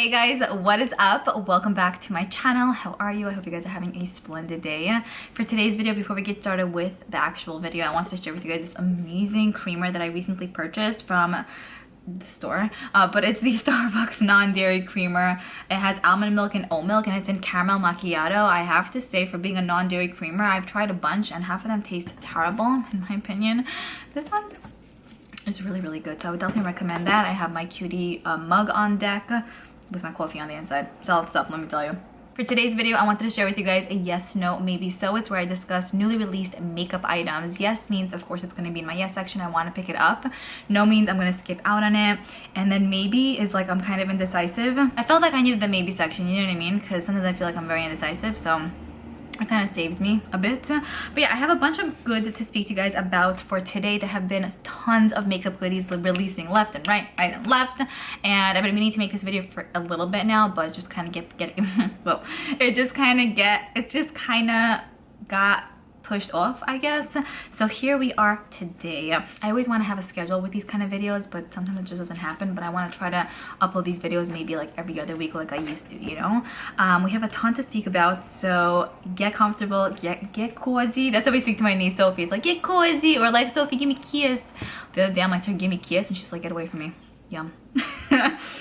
Hey guys, what is up? Welcome back to my channel. How are you? I hope you guys are having a splendid day. For today's video, before we get started with the actual video, I wanted to share with you guys this amazing creamer that I recently purchased from the store, but it's the Starbucks non-dairy creamer. It has almond milk and oat milk and it's in caramel macchiato. I have to say, for being a non-dairy creamer, I've tried a bunch and half of them taste terrible in my opinion. This one is really good, so I would definitely recommend that. I have my cutie mug on deck with my coffee on the inside. Solid stuff, let me tell you. For today's video, I wanted to share with you guys a yes, no, maybe so. It's where I discuss newly released makeup items. Yes means, of course, it's going to be in my yes section. I want to pick it up. No means I'm going to skip out on it. And then maybe is like I'm kind of indecisive. I felt like I needed the maybe section, you know what I mean? Because sometimes I feel like I'm very indecisive, so it kind of saves me a bit. But yeah, I have a bunch of goods to speak to you guys about for today. There have been tons of makeup goodies releasing left and right and left, and I've been meaning to make this video for a little bit now, but just kind of well, it just kind of got pushed off, I guess. So here we are today. I always want to have a schedule with these kind of videos, but sometimes it just doesn't happen. But I want to try to upload these videos maybe like every other week like I used to, you know. We have a ton to speak about, so get comfortable, get cozy. That's how we speak to my niece Sophie. It's like, get cozy, or like, Sophie, give me a kiss. The other day I'm like, give me a kiss, and she's like, get away from me. Yum.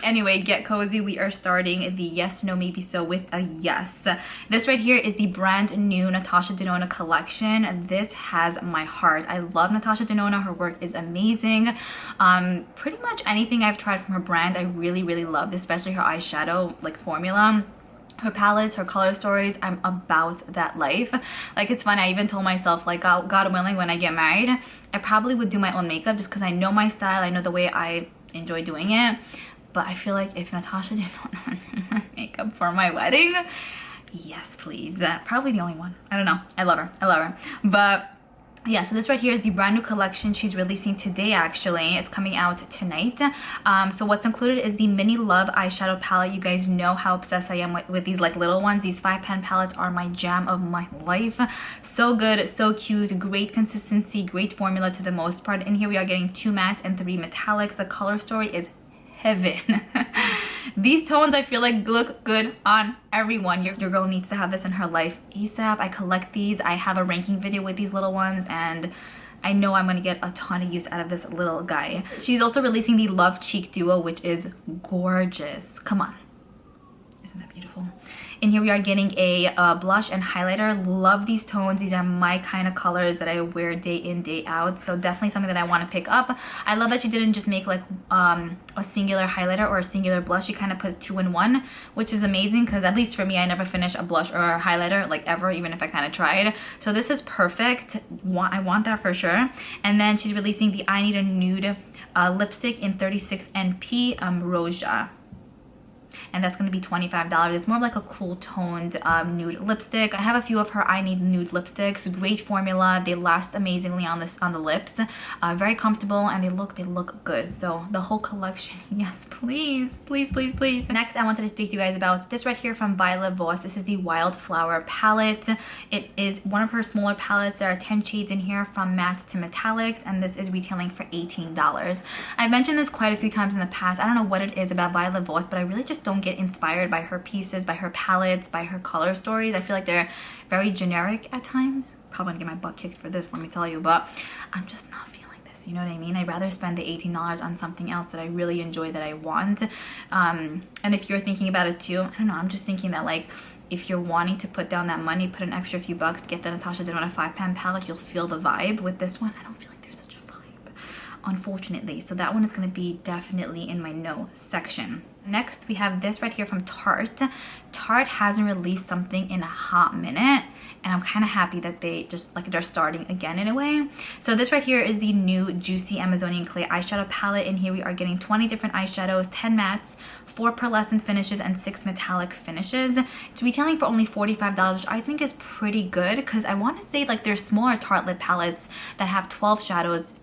Anyway, get cozy. We are starting the yes, no, maybe so with a yes. This right here is the brand new Natasha Denona collection. This has my heart. I love Natasha Denona. Her work is amazing. Pretty much anything I've tried from her brand, I really loved, especially her eyeshadow like formula. Her palettes, her color stories, I'm about that life. Like, it's funny, I even told myself, like, God willing, when I get married, I probably would do my own makeup just because I know my style, I know the way I enjoy doing it. But I feel like if Natasha did not makeup for my wedding, yes please. Probably the only one. I don't know. I love her. But yeah, so this right here is the brand new collection she's releasing today. Actually, it's coming out tonight. So what's included is the Mini Love eyeshadow palette. You guys know how obsessed I am with these like little ones. These 5-pan palettes are my jam of my life. So good, so cute, great consistency, great formula to the most part. And here we are getting 2 mattes and 3 metallics. The color story is heaven. These tones I feel like look good on everyone. Your girl needs to have this in her life ASAP. I collect these. I have a ranking video with these little ones, and I know I'm gonna get a ton of use out of this little guy. She's also releasing the Love Cheek Duo, which is gorgeous. Come on, isn't that beautiful? And here we are getting a blush and highlighter. Love these tones. These are my kind of colors that I wear day in, day out. So definitely something that I want to pick up. I love that she didn't just make like a singular highlighter or a singular blush. She kind of put 2 in 1, which is amazing because at least for me, I never finish a blush or a highlighter like ever, even if I kind of tried. So this is perfect. I want that for sure. And then she's releasing the I Need a Nude lipstick in 36 NP Roja. And that's going to be $25. It's more like a cool toned nude lipstick. I have a few of her I Need Nude lipsticks. Great formula. They last amazingly on the lips. Very comfortable, and they look good. So the whole collection, yes, please. Next, I wanted to speak to you guys about this right here from Voss. This is the Wildflower palette. It is one of her smaller palettes. There are 10 shades in here from mattes to metallics, and this is retailing for $18. I've mentioned this quite a few times in the past. I don't know what it is about Voss, but I really just don't get inspired by her pieces, by her palettes, by her color stories. I feel like they're very generic at times. Probably gonna get my butt kicked for this, let me tell you, but I'm just not feeling this, you know what I mean? I'd rather spend the $18 on something else that I really enjoy, that I want. And if you're thinking about it too, I don't know, I'm just thinking that like, if you're wanting to put down that money, put an extra few bucks to get the Natasha Denona 5-pan palette, you'll feel the vibe. With this one, I don't feel like there's such a vibe, unfortunately. So that one is going to be definitely in my no section. Next, we have this right here from Tarte. Tarte hasn't released something in a hot minute, and I'm kind of happy that they're starting again in a way. So this right here is the new Juicy Amazonian Clay eyeshadow palette, and here we are getting 20 different eyeshadows, 10 mattes, 4 pearlescent finishes, and 6 metallic finishes. It's retailing for only $45, which I think is pretty good, because I want to say like there's smaller Tarte lip palettes that have 12 shadows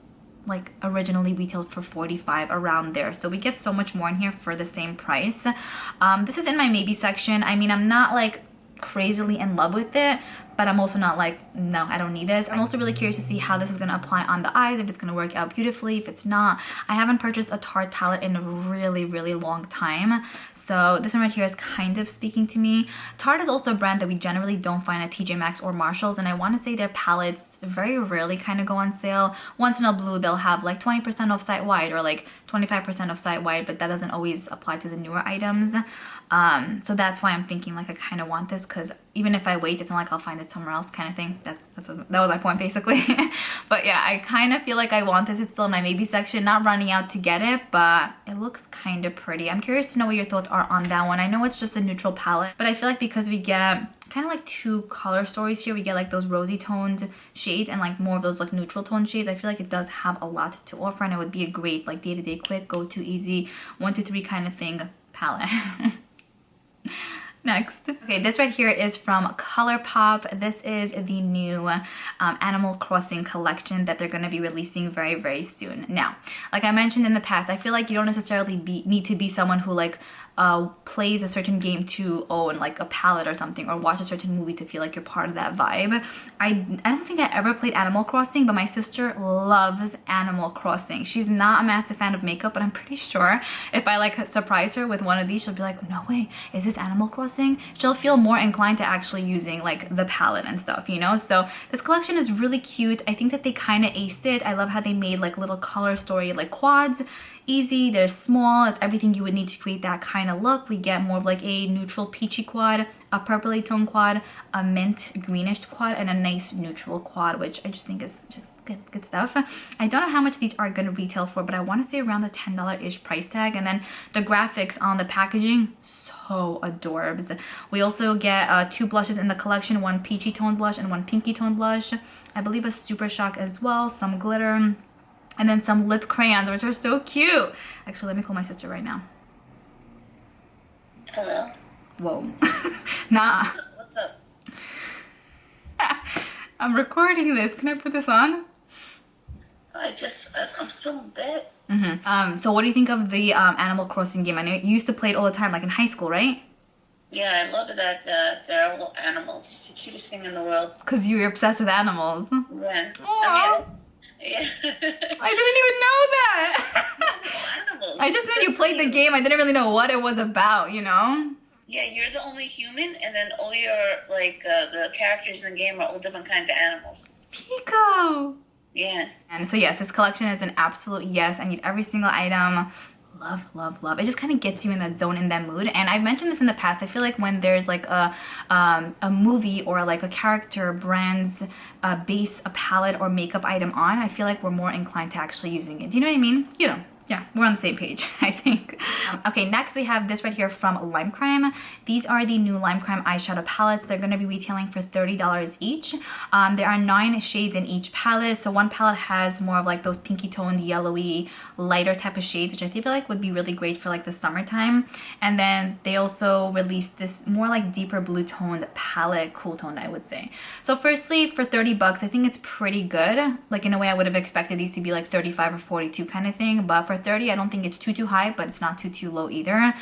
like originally retailed for $45, around there. So we get so much more in here for the same price. This is in my maybe section. I mean, I'm not like crazily in love with it, but I'm also not like, no, I don't need this. I'm also really curious to see how this is going to apply on the eyes, if it's going to work out beautifully, if it's not. I haven't purchased a Tarte palette in a really long time, so this one right here is kind of speaking to me. Tarte is also a brand that we generally don't find at TJ Maxx or Marshalls, and I want to say their palettes very rarely kind of go on sale. Once in a blue, they'll have like 20% off site-wide or like 25% off site-wide, but that doesn't always apply to the newer items. So that's why I'm thinking like I kind of want this, because even if I wait, it's not like I'll find it somewhere else kind of thing. That was my point basically. But yeah, I kind of feel like I want this. It's still in my maybe section, not running out to get it, but it looks kind of pretty. I'm curious to know what your thoughts are on that one. I know it's just a neutral palette, but I feel like because we get kind of like two color stories here, we get like those rosy toned shades and like more of those like neutral tone shades. I feel like it does have a lot to offer, and it would be a great like day-to-day quick, go to easy, 1 2 3 kind of thing palette. Next. Okay, this right here is from Colourpop. This is the new Animal Crossing collection that they're going to be releasing very soon. Now, like I mentioned in the past, I feel like you don't necessarily need to be someone who like plays a certain game to own like a palette or something, or watch a certain movie to feel like you're part of that vibe. I don't think I ever played Animal Crossing, but my sister loves Animal Crossing. She's not a massive fan of makeup, but I'm pretty sure if I like surprise her with one of these, she'll be like, no way, is this Animal Crossing? She'll feel more inclined to actually using like the palette and stuff, you know? So this collection is really cute. I think that they kind of aced it. I love how they made like little color story like quads. Easy, they're small, it's everything you would need to create that kind of look. We get more of like a neutral peachy quad, a purpley tone quad, a mint greenish quad, and a nice neutral quad, which I just think is just good stuff. I don't know how much these are going to retail for, but I want to say around the $10-ish price tag. And then the graphics on the packaging, so adorbs. We also get 2 blushes in the collection, 1 peachy tone blush and 1 pinky tone blush. I believe a Super Shock as well, some glitter, and then some lip crayons, which are so cute. Actually, let me call my sister right now. Hello? Whoa. Nah. What's up? I'm recording this. Can I put this on? I'm still in bed. So what do you think of the Animal Crossing game? I know you used to play it all the time, like in high school, right? Yeah, I love that they're all animals. It's the cutest thing in the world. Because you were obsessed with animals. Yeah. Aww. Yeah. I didn't even know that. Animals. I just knew you played the game. I didn't really know what it was about, you know? Yeah, you're the only human, and then all your, like, the characters in the game are all different kinds of animals. Pico! Yeah. And so yes, this collection is an absolute yes. I need every single item. Love. It just kind of gets you in that zone, in that mood. And I've mentioned this in the past. I feel like when there's like a movie or like a character brands base a palette or makeup item on, I feel like we're more inclined to actually using it. Do you know what I mean? You know. Yeah, we're on the same page, I think. Okay, next we have this right here from Lime Crime. These are the new Lime Crime eyeshadow palettes. They're going to be retailing for $30 each. There are 9 shades in each palette. So one palette has more of like those pinky toned, yellowy, lighter type of shades, which I feel like would be really great for like the summertime. And then they also released this more like deeper blue toned palette, cool toned, I would say. So firstly, for 30 bucks, I think it's pretty good. Like in a way I would have expected these to be like 35 or 42 kind of thing, but for 30, I don't think it's too high, but it's not too low either.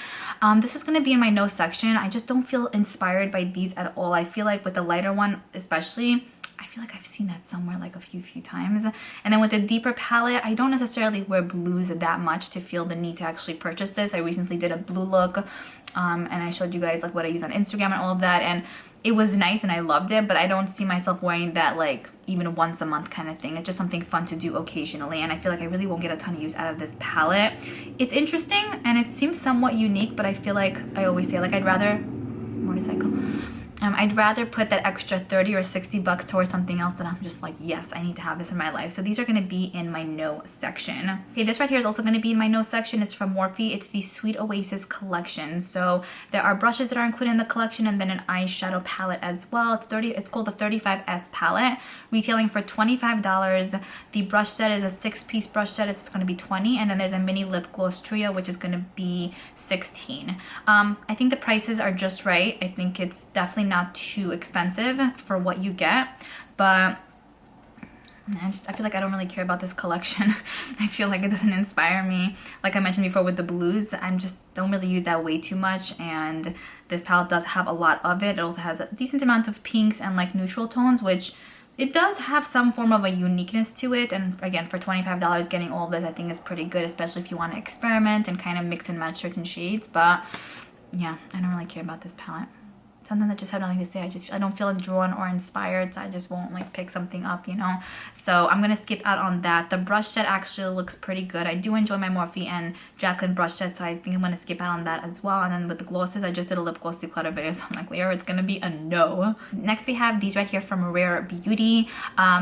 This is going to be in my no section. I just don't feel inspired by these at all. I feel like with the lighter one especially, I feel like I've seen that somewhere like a few times. And then with the deeper palette, I don't necessarily wear blues that much to feel the need to actually purchase this. I recently did a blue look, and I showed you guys like what I use on Instagram and all of that, and it was nice and I loved it, but I don't see myself wearing that like even once a month kind of thing. It's just something fun to do occasionally, and I feel like I really won't get a ton of use out of this palette. It's interesting and it seems somewhat unique, but I feel like I always say like I'd rather put that extra 30 or 60 bucks towards something else that I'm just like, yes, I need to have this in my life. So these are going to be in my no section. Okay, this right here is also going to be in my no section. It's from Morphe. It's the Sweet Oasis collection. So there are brushes that are included in the collection, and then an eyeshadow palette as well. It's called the 35S palette, retailing for $25. The brush set is a 6-piece brush set. It's going to be $20, and then there's a mini lip gloss trio, which is going to be $16. I think the prices are just right. I think it's definitely not too expensive for what you get, but I feel like I don't really care about this collection. I feel like it doesn't inspire me. Like I mentioned before with the blues, I'm just don't really use that way too much, and this palette does have a lot of it. It also has a decent amount of pinks and like neutral tones, which it does have some form of a uniqueness to it. And again, for $25 getting all of this I think is pretty good, especially if you want to experiment and kind of mix and match certain shades. But yeah, I don't really care about this palette. Sometimes I just have nothing to say. I don't feel drawn or inspired, so I just won't like pick something up, you know. So I'm gonna skip out on that. The brush set actually looks pretty good. I do enjoy my Morphe and Jaclyn brush set, so I think I'm gonna skip out on that as well. And then with the glosses, I just did a lip gloss declutter video, so I'm like, Liora, it's gonna be a no. Next we have these right here from Rare Beauty.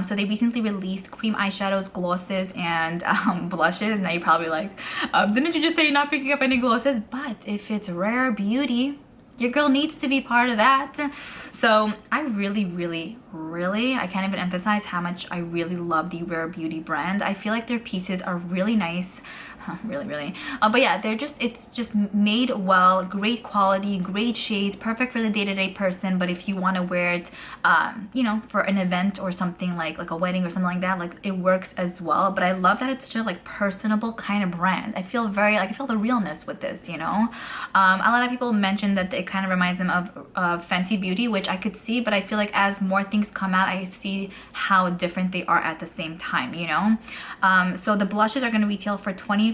So they recently released cream eyeshadows, glosses, and blushes. Now you're probably like, didn't you just say you're not picking up any glosses? But if it's Rare Beauty, your girl needs to be part of that. So I really, I can't even emphasize how much I really love the Rare Beauty brand. I feel like their pieces are really nice. Really. But yeah, it's just made well, great quality, great shades, perfect for the day-to-day person. But if you want to wear it, you know, for an event or something like a wedding or something like that, like it works as well. But I love that it's such a like personable kind of brand. I feel I feel the realness with this, you know. A lot of people mentioned that it kind of reminds them of Fenty Beauty, which I could see, but I feel like as more things come out, I see how different they are at the same time, you know. So the blushes are going to retail for $21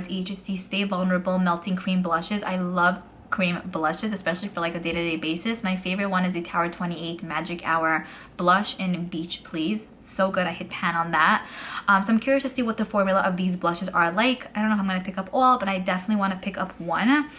each. It's these Stay Vulnerable Melting Cream blushes. I love cream blushes, especially for like a day-to-day basis. My favorite one is the Tower 28 Magic Hour blush in Beach Please. So good. I hit pan on that. So I'm curious to see what the formula of these blushes are like. I don't know if I'm going to pick up all, but I definitely want to pick up one.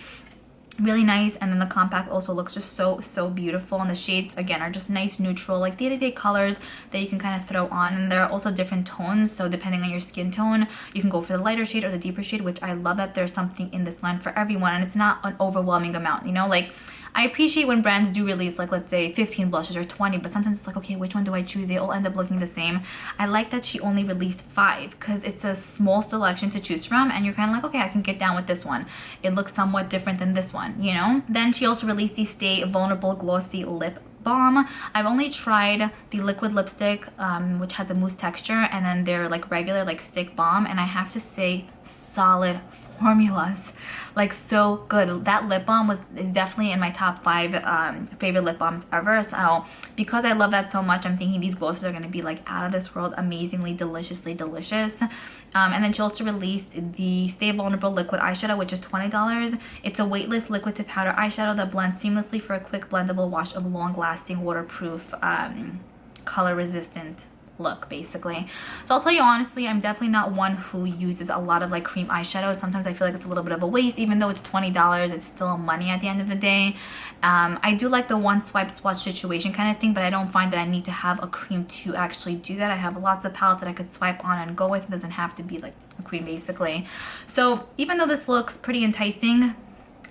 Really nice. And then the compact also looks just so beautiful, and the shades again are just nice neutral like day-to-day colors that you can kind of throw on. And there are also different tones, so depending on your skin tone you can go for the lighter shade or the deeper shade, which I love that there's something in this line for everyone, and it's not an overwhelming amount, you know. Like I appreciate when brands do release like let's say 15 blushes or 20, but sometimes it's like, okay, which one do I choose? They all end up looking the same. I like that she only released 5 because it's a small selection to choose from, and you're kind of like, okay, I can get down with this one. It looks somewhat different than this one, you know. Then she also released the Stay Vulnerable Glossy Lip Balm. I've only tried the liquid lipstick, which has a mousse texture, and then their like regular like stick balm, and I have to say, solid formulas, like so good. That lip balm is definitely in my top 5 favorite lip balms ever. So because I love that so much, I'm thinking these glosses are going to be like out of this world, amazingly deliciously delicious. And then she also released the Stay Vulnerable Liquid Eyeshadow, which is $20. It's a weightless liquid to powder eyeshadow that blends seamlessly for a quick blendable wash of long-lasting, waterproof, color-resistant look basically. So I'll tell you honestly, I'm definitely not one who uses a lot of like cream eyeshadow. Sometimes I feel like it's a little bit of a waste. Even though it's $20, it's still money at the end of the day. I do like the one swipe swatch situation kind of thing, but I don't find that I need to have a cream to actually do that. I have lots of palettes that I could swipe on and go with. It doesn't have to be like a cream basically. So even though this looks pretty enticing,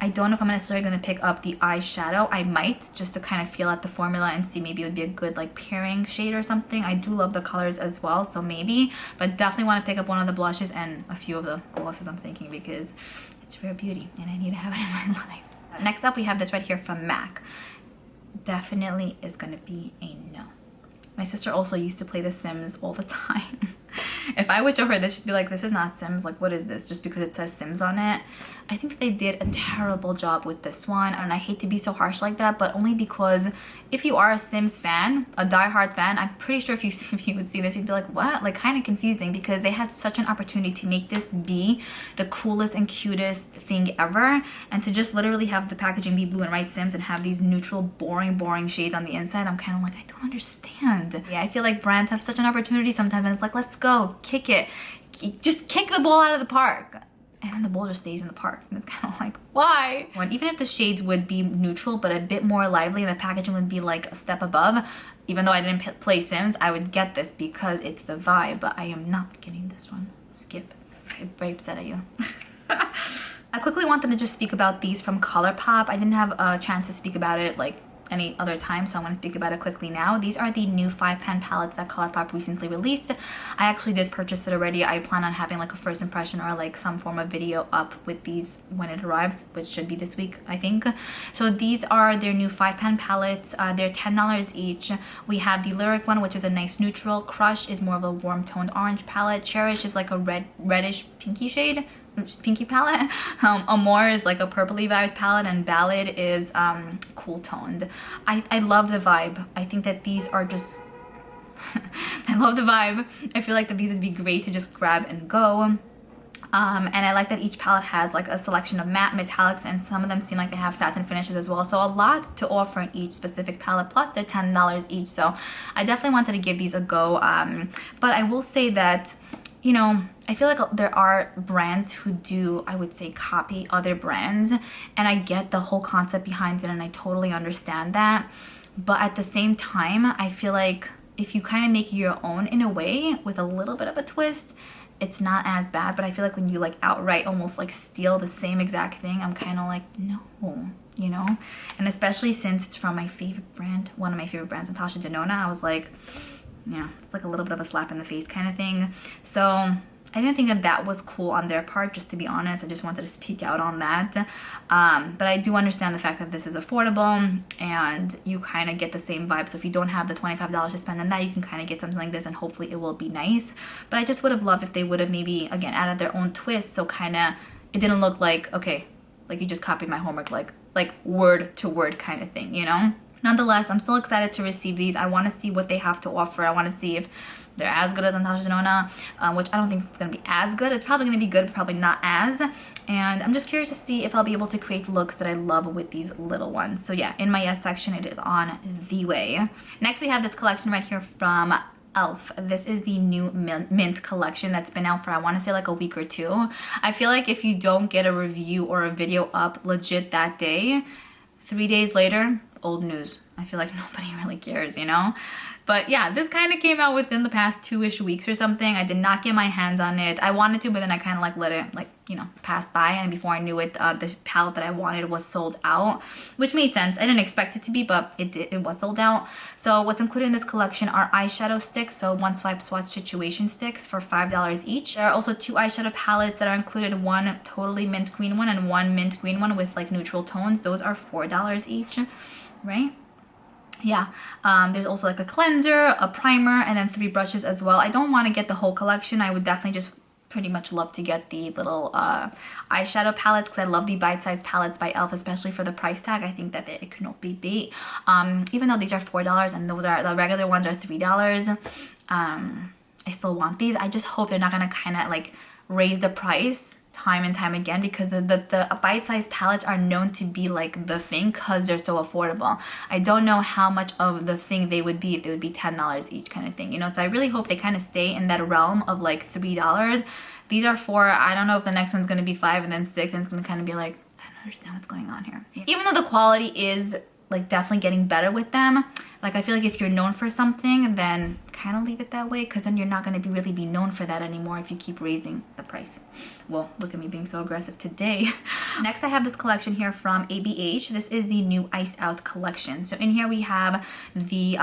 I don't know if I'm necessarily going to pick up the eyeshadow. I might, just to kind of feel out the formula and see maybe it would be a good like pairing shade or something. I do love the colors as well, so maybe. But definitely want to pick up one of the blushes and a few of the glosses, I'm thinking, because it's Rare Beauty and I need to have it in my life. Next up, we have this right here from MAC. Definitely is going to be a no. My sister also used to play The Sims all the time. If I would show her this, she'd be like, this is not Sims, like what is this, just because it says Sims on it. I think they did a terrible job with this one, and I hate to be so harsh like that, but only because if you are a Sims fan, a diehard fan, I'm pretty sure if you would see this, you'd be like, what? Like kind of confusing, because they had such an opportunity to make this be the coolest and cutest thing ever, and to just literally have the packaging be blue and white Sims and have these neutral boring shades on the inside. I'm kind of like, I don't understand. Yeah, I feel like brands have such an opportunity sometimes, and it's like, let's go, kick it, just kick the ball out of the park, and then the ball just stays in the park, and it's kind of like, why? When even if the shades would be neutral but a bit more lively and the packaging would be like a step above, even though I didn't play Sims, I would get this because it's the vibe. But I am not getting this one. Skip. I'm very upset at you. I quickly wanted to just speak about these from Colourpop. I didn't have a chance to speak about it like any other time, so I'm going to speak about it quickly now. These are the new 5-pan palettes that Colourpop recently released. I actually did purchase it already. I plan on having like a first impression or like some form of video up with these when it arrives, which should be this week, I think. So these are their new 5-pan palettes. They're $10 each. We have the Lyric one, which is a nice neutral. Crush is more of a warm toned orange palette. Cherish is like a reddish pinky shade, pinky palette. Amore is like a purpley vibe palette, and Ballad is cool toned. I love the vibe. I think that these are just I love the vibe. I feel like that these would be great to just grab and go. And I like that each palette has like a selection of matte metallics, and some of them seem like they have satin finishes as well. So a lot to offer in each specific palette, plus they're $10 each. So I definitely wanted to give these a go. But I will say that, you know, I feel like there are brands who do, I would say, copy other brands, and I get the whole concept behind it, and I totally understand that. But at the same time, I feel like if you kind of make it your own in a way with a little bit of a twist, it's not as bad. But I feel like when you like outright almost like steal the same exact thing, I'm kind of like, no, you know? And especially since it's from my favorite brand, one of my favorite brands, Natasha Denona, I was like, yeah, it's like a little bit of a slap in the face kind of thing. So I didn't think that that was cool on their part, just to be honest. I just wanted to speak out on that. But I do understand the fact that this is affordable and you kind of get the same vibe. So if you don't have the $25 to spend on that, you can kind of get something like this, and hopefully it will be nice. But I just would have loved if they would have maybe, again, added their own twist. So kind of, it didn't look like, okay, like you just copied my homework, like word to word kind of thing, you know? Nonetheless, I'm still excited to receive these. I want to see what they have to offer. I want to see if they're as good as Natasha Denona, which I don't think it's going to be as good. It's probably going to be good, but probably not as. And I'm just curious to see if I'll be able to create looks that I love with these little ones. So yeah, in my yes section, it is on the way. Next, we have this collection right here from Elf. This is the new mint collection that's been out for, I want to say, like a week or two. I feel like if you don't get a review or a video up legit that day, 3 days later, old news. I feel like nobody really cares, you know? But yeah, this kind of came out within the past 2-ish weeks or something. I did not get my hands on it. I wanted to, but then I kind of like let it, like, you know, pass by. And before I knew it, the palette that I wanted was sold out, which made sense. I didn't expect it to be, but it was sold out. So what's included in this collection are eyeshadow sticks. So one swipe swatch situation sticks for $5 each. There are also 2 eyeshadow palettes that are included. One totally mint green one and one mint green one with like neutral tones. Those are $4 each, right? Yeah, there's also like a cleanser, a primer, and then 3 brushes as well. I don't want to get the whole collection. I would definitely just pretty much love to get the little eyeshadow palettes, because I love the bite-sized palettes by Elf, especially for the price tag. I think that it could not be beat. Even though these are $4 and those are the regular ones are $3, I still want these. I just hope they're not gonna kind of like raise the price time and time again, because the bite-sized palettes are known to be like the thing because they're so affordable. I don't know how much of the thing they would be if they would be $10 each kind of thing, you know? So I really hope they kind of stay in that realm of like $3. These are $4. I don't know if the next one's gonna be $5 and then $6, and it's gonna kind of be like, I don't understand what's going on here. Even though the quality is like definitely getting better with them, like I feel like if you're known for something, then kind of leave it that way, because then you're not going to really be known for that anymore if you keep raising the price. Well, look at me being so aggressive today. Next, I have this collection here from ABH. This is the new Iced Out collection. So in here we have the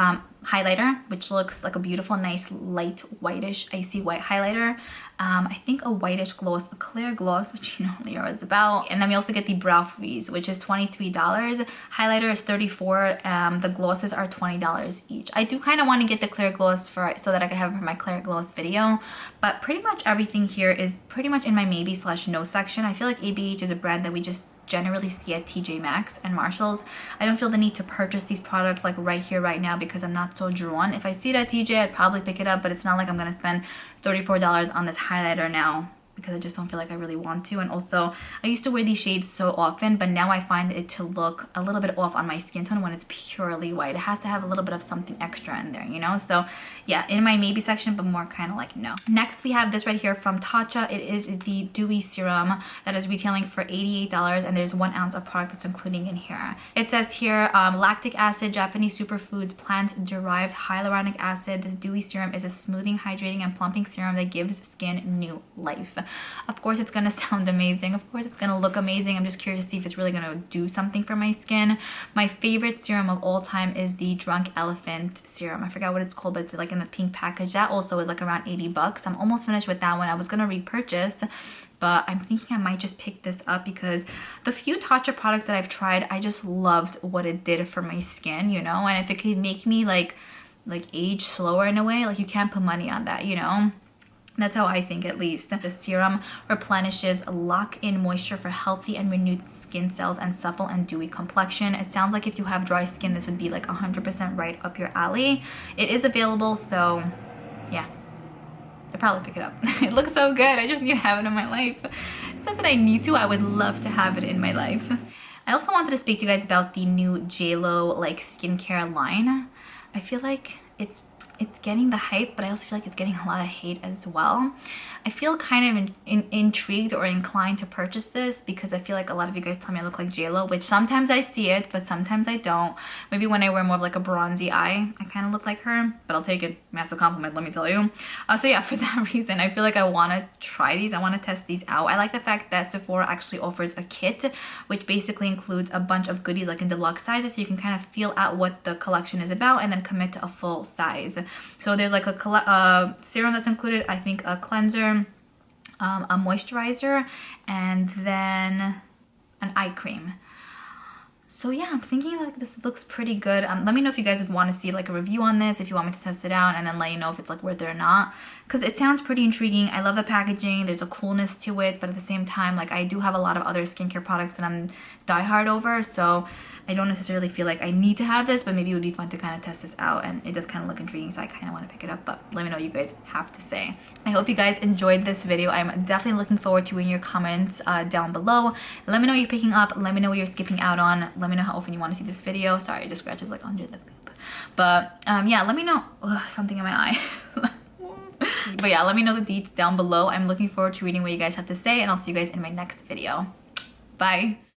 highlighter, which looks like a beautiful, nice, light, whitish, icy white highlighter. I think a whitish gloss, a clear gloss, which you know Liora is about. And then we also get the brow freeze, which is $23. Highlighter is $34. The glosses are $20 each. I do kind of want to get the clear gloss so that I can have it for my clear gloss video. But pretty much everything here is pretty much in my maybe/no section. I feel like ABH is a brand that we just generally see at TJ Maxx and Marshalls. I don't feel the need to purchase these products like right here, right now, because I'm not so drawn. If I see it at TJ, I'd probably pick it up, but it's not like I'm gonna spend $34 on this highlighter now, because I just don't feel like I really want to. And also, I used to wear these shades so often, but now I find it to look a little bit off on my skin tone when it's purely white. It has to have a little bit of something extra in there, you know? So yeah, in my maybe section, but more kind of like no. Next, we have this right here from Tatcha. It is the Dewy Serum that is retailing for $88, and there's 1 ounce of product that's including in here. It says here, lactic acid, Japanese superfoods, plant-derived hyaluronic acid. This Dewy Serum is a smoothing, hydrating, and plumping serum that gives skin new life. Of course it's gonna sound amazing. Of course it's gonna look amazing. I'm just curious to see if it's really gonna do something for my skin. My favorite serum of all time is the Drunk Elephant serum. I forgot what it's called, but it's like in the pink package. That also is like around 80 bucks. I'm almost finished with that one. I was gonna repurchase, but I'm thinking I might just pick this up because the few Tatcha products that I've tried, I just loved what it did for my skin, you know? And if it could make me like age slower in a way, like you can't put money on that, you know? That's how I think, at least. The serum replenishes lock-in moisture for healthy and renewed skin cells and supple and dewy complexion. It sounds like if you have dry skin, this would be like 100% right up your alley. It is available, so yeah. I'll probably pick it up. It looks so good. I just need to have it in my life. It's not that I need to. I would love to have it in my life. I also wanted to speak to you guys about the new JLo like skincare line. I feel like it's getting the hype, but I also feel like it's getting a lot of hate as well. I feel kind of intrigued or inclined to purchase this because I feel like a lot of you guys tell me I look like JLo, which sometimes I see it, but sometimes I don't. Maybe when I wear more of like a bronzy eye, I kind of look like her, but I'll take it. Massive compliment, let me tell you. So yeah, for that reason, I feel like I want to try these. I want to test these out. I like the fact that Sephora actually offers a kit, which basically includes a bunch of goodies like in deluxe sizes, so you can kind of feel out what the collection is about and then commit to a full size. So there's like a serum that's included, I think a cleanser, a moisturizer, and then an eye cream. So yeah, I'm thinking like this looks pretty good. Let me know if you guys would want to see like a review on this, if you want me to test it out, and then let you know if it's like worth it or not. Because it sounds pretty intriguing. I love the packaging. There's a coolness to it, but at the same time, like I do have a lot of other skincare products that I'm diehard over, so I don't necessarily feel like I need to have this, but maybe it would be fun to kind of test this out, and it does kind of look intriguing, so I kind of want to pick it up, but let me know what you guys have to say. I hope you guys enjoyed this video. I'm definitely looking forward to reading your comments down below. Let me know what you're picking up. Let me know what you're skipping out on. Let me know how often you want to see this video. Sorry, it just scratches like under the boob. But yeah, let me know. Ugh, something in my eye. But yeah, let me know the deets down below. I'm looking forward to reading what you guys have to say, and I'll see you guys in my next video. Bye.